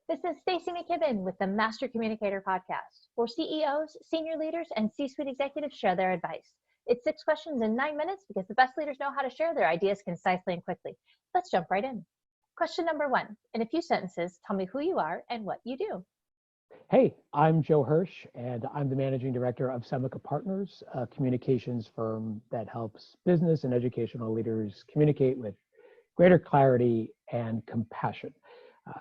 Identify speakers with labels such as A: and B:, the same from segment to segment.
A: This is Stacey McKibben with the Master Communicator podcast, where CEOs, senior leaders, and C-suite executives share their advice. It's 6 questions in 9 minutes because the best leaders know how to share their ideas concisely and quickly. Let's jump right in. Question number 1. In a few sentences, tell me who you are and what you do.
B: Hey, I'm Joe Hirsch, and I'm the managing director of Semaca Partners, a communications firm that helps business and educational leaders communicate with greater clarity and compassion.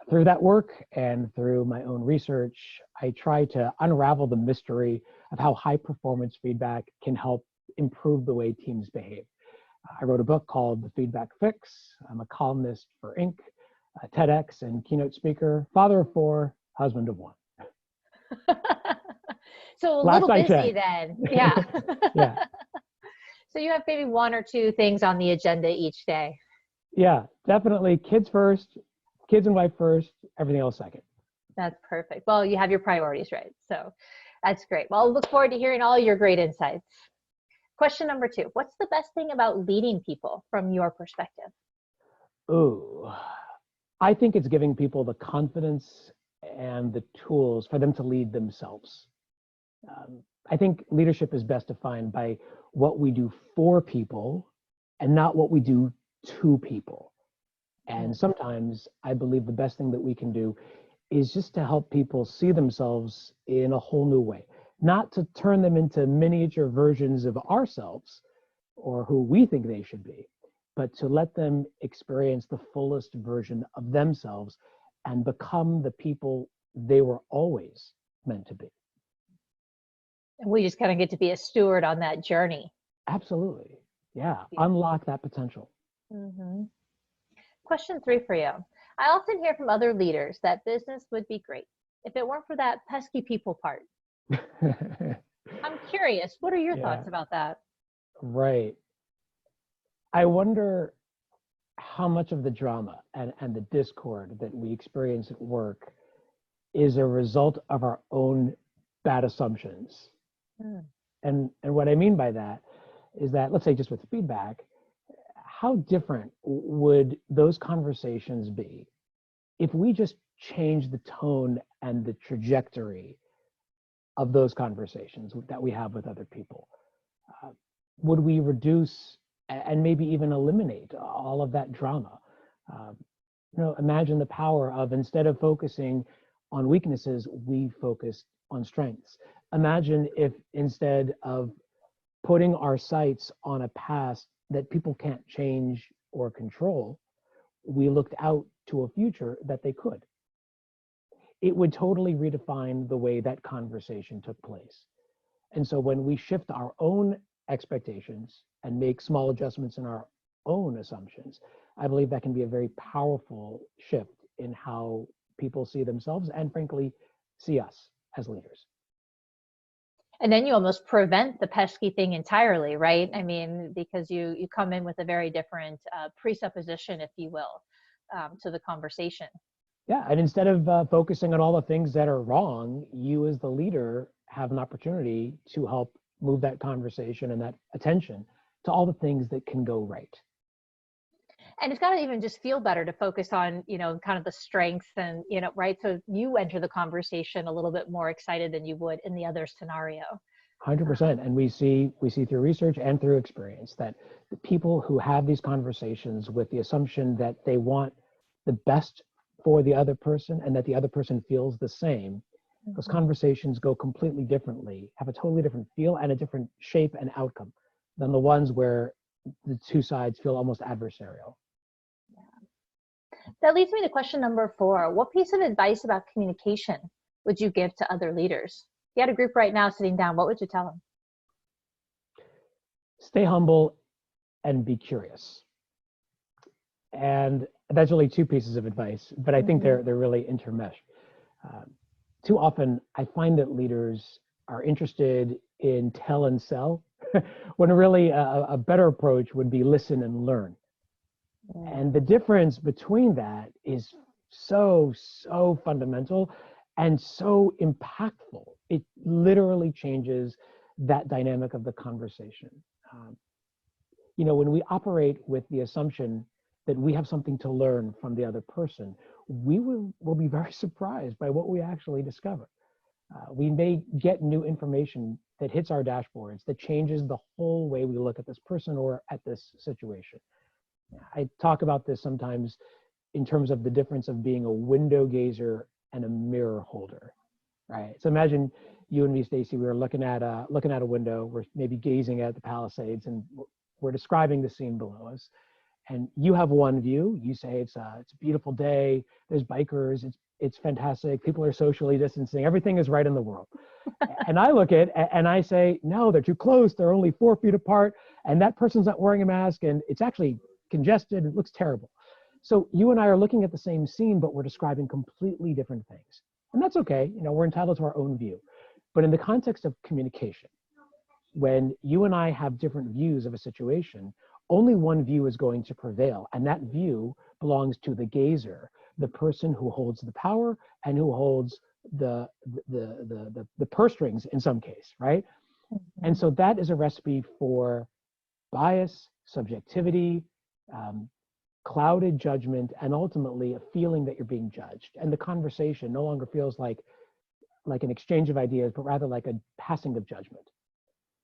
B: Through that work and through my own research, I try to unravel the mystery of how high performance feedback can help improve the way teams behave. I wrote a book called The Feedback Fix. I'm a columnist for Inc., a TEDx and keynote speaker, father of 4, husband of 1.
A: So a
B: Last
A: little
B: I
A: busy
B: checked.
A: then. Yeah.
B: Yeah.
A: So you have maybe 1 or 2 things on the agenda each day.
B: Yeah, definitely kids first, kids and wife first, everything else second.
A: That's perfect. Well, you have your priorities right. So that's great. Well, I'll look forward to hearing all your great insights. Question number 2. What's the best thing about leading people from your perspective?
B: Ooh, I think it's giving people the confidence and the tools for them to lead themselves. I think leadership is best defined by what we do for people and not what we do to people. And sometimes I believe the best thing that we can do is just to help people see themselves in a whole new way, not to turn them into miniature versions of ourselves or who we think they should be, but to let them experience the fullest version of themselves and become the people they were always meant to be.
A: And we just kind of get to be a steward on that journey.
B: Absolutely. Yeah. Unlock that potential.
A: Mm-hmm. Question 3 for you. I often hear from other leaders that business would be great if it weren't for that pesky people part. I'm curious, what are your thoughts about that?
B: Right. I wonder how much of the drama and the discord that we experience at work is a result of our own bad assumptions. And what I mean by that is that, let's say just with feedback, how different would those conversations be if we just changed the tone and the trajectory of those conversations that we have with other people? Would we reduce and maybe even eliminate all of that drama? Imagine the power of, instead of focusing on weaknesses, we focused on strengths. Imagine if instead of putting our sights on a past that people can't change or control, we looked out to a future that they could. It would totally redefine the way that conversation took place. And so when we shift our own expectations and make small adjustments in our own assumptions, I believe that can be a very powerful shift in how people see themselves and, frankly, see us as leaders.
A: And then you almost prevent the pesky thing entirely, right? I mean, because you come in with a very different presupposition, if you will, to the conversation.
B: Yeah, and instead of focusing on all the things that are wrong, you as the leader have an opportunity to help move that conversation and that attention to all the things that can go right.
A: And it's got to even just feel better to focus on, kind of the strengths and, right? So you enter the conversation a little bit more excited than you would in the other scenario.
B: 100%. And we see through research and through experience that the people who have these conversations with the assumption that they want the best for the other person and that the other person feels the same, those conversations go completely differently, have a totally different feel and a different shape and outcome than the ones where the two sides feel almost adversarial.
A: That leads me to question number 4. What piece of advice about communication would you give to other leaders? If you had a group right now sitting down, what would you tell them?
B: Stay humble and be curious. And that's really 2 pieces of advice, but I think they're really intermeshed. Too often, I find that leaders are interested in tell and sell, when really a better approach would be listen and learn. And the difference between that is so fundamental and so impactful. It literally changes that dynamic of the conversation. When we operate with the assumption that we have something to learn from the other person, we will be very surprised by what we actually discover. We may get new information that hits our dashboards that changes the whole way we look at this person or at this situation. I talk about this sometimes in terms of the difference of being a window gazer and a mirror holder, right? So imagine you and me, Stacy, we were looking at a window, we're maybe gazing at the Palisades, and we're describing the scene below us. And you have one view. You say it's a beautiful day. There's bikers. It's fantastic. People are socially distancing. Everything is right in the world. And I look at and I say, no, they're too close. They're only 4 feet apart, and that person's not wearing a mask, and it's actually congested. It looks terrible. So you and I are looking at the same scene, but we're describing completely different things. And that's okay. You know, we're entitled to our own view. But in the context of communication, when you and I have different views of a situation, only one view is going to prevail. And that view belongs to the gazer, the person who holds the power and who holds the purse strings in some case, right? Mm-hmm. And so that is a recipe for bias, subjectivity, clouded judgment, and ultimately a feeling that you're being judged. And the conversation no longer feels like an exchange of ideas, but rather like a passing of judgment.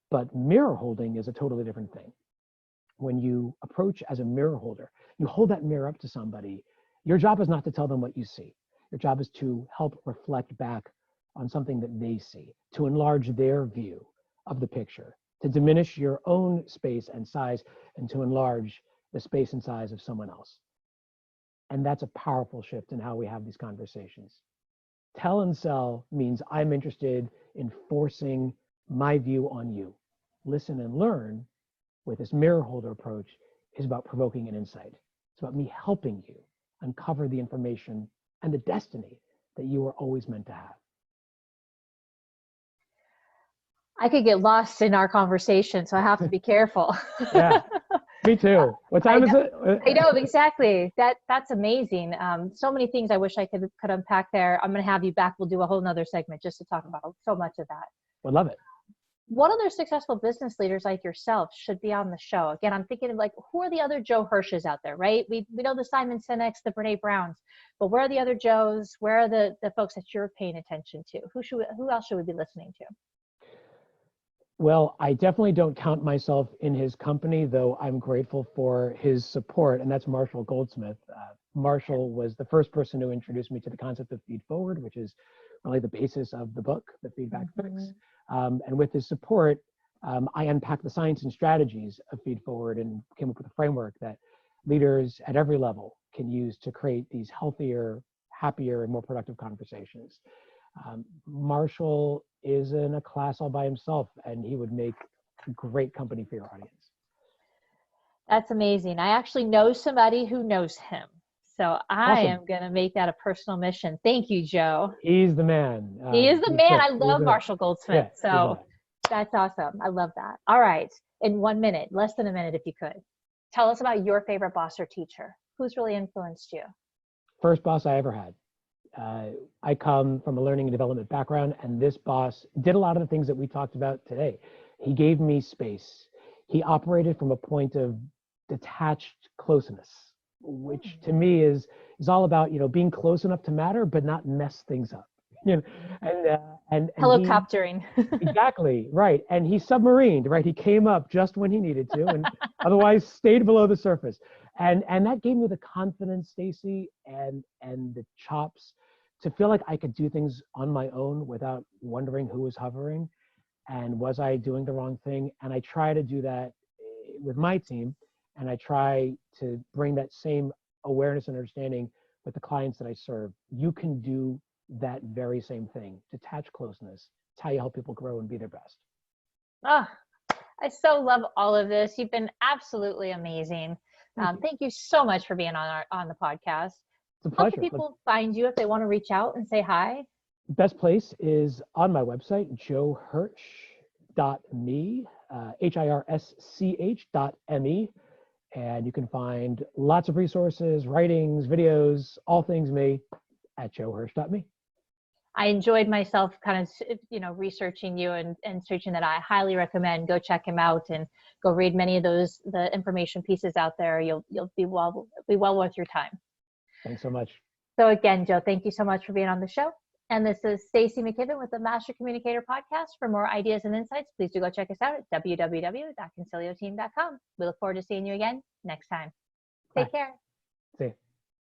B: But mirror holding is a totally different thing. When you approach as a mirror holder, you hold that mirror up to somebody. Your job is not to tell them what you see. Your job is to help reflect back on something that they see, to enlarge their view of the picture, to diminish your own space and size, and to enlarge the space and size of someone else. And that's a powerful shift in how we have these conversations. Tell and sell means I'm interested in forcing my view on you. Listen and learn with this mirror holder approach is about provoking an insight. It's about me helping you uncover the information and the destiny that you were always meant to have.
A: I could get lost in our conversation, so I have to be careful.
B: Yeah, me too. What time is it?
A: I know, exactly. That's amazing. So many things I wish I could unpack there. I'm going to have you back. We'll do a whole nother segment just to talk about so much of that.
B: Would love it.
A: What other successful business leaders like yourself should be on the show? Again, I'm thinking of like, who are the other Joe Hirsches out there, right? We know the Simon Sinek's, the Brene Browns, but where are the other Joes? Where are the folks that you're paying attention to? Who else should we be listening to?
B: Well, I definitely don't count myself in his company, though I'm grateful for his support, and that's Marshall Goldsmith. Marshall was the first person to introduce me to the concept of feed forward, which is really the basis of the book, The Feedback Fix. And with his support, I unpacked the science and strategies of feed forward and came up with a framework that leaders at every level can use to create these healthier, happier, and more productive conversations. Marshall is in a class all by himself, and he would make great company for your audience.
A: That's amazing. I actually know somebody who knows him. So I am going to make that a personal mission. Thank you, Joe.
B: He's the man.
A: He is the man. I love Marshall Goldsmith.
B: Yeah,
A: so that's awesome. I love that. All right. In 1 minute, less than a minute if you could, tell us about your favorite boss or teacher. Who's really influenced you?
B: First boss I ever had. I come from a learning and development background, and this boss did a lot of the things that we talked about today. He gave me space. He operated from a point of detached closeness, which to me is all about, being close enough to matter, but not mess things up. And
A: helicoptering.
B: Exactly, right. And he submarined, right? He came up just when he needed to, and otherwise stayed below the surface. And that gave me the confidence, Stacy, and the chops to feel like I could do things on my own without wondering who was hovering and was I doing the wrong thing. And I try to do that with my team, and I try to bring that same awareness and understanding with the clients that I serve. You can do that very same thing. Detached closeness. It's how you help people grow and be their best.
A: Oh, I so love all of this. You've been absolutely amazing. Thank you so much for being on the podcast.
B: It's a pleasure.
A: How can people find you if they want to reach out and say hi?
B: Best place is on my website, joehirsch.me, HIRSCH.me. And you can find lots of resources, writings, videos, all things me at joehirsch.me.
A: I enjoyed myself kind of, researching you and searching that. I highly recommend go check him out and go read many of the information pieces out there. You'll be well worth your time.
B: Thanks so much.
A: So again, Joe, thank you so much for being on the show. And this is Stacey McKibben with the Master Communicator Podcast. For more ideas and insights, please do go check us out at www.concilioteam.com. We look forward to seeing you again next time. Take care.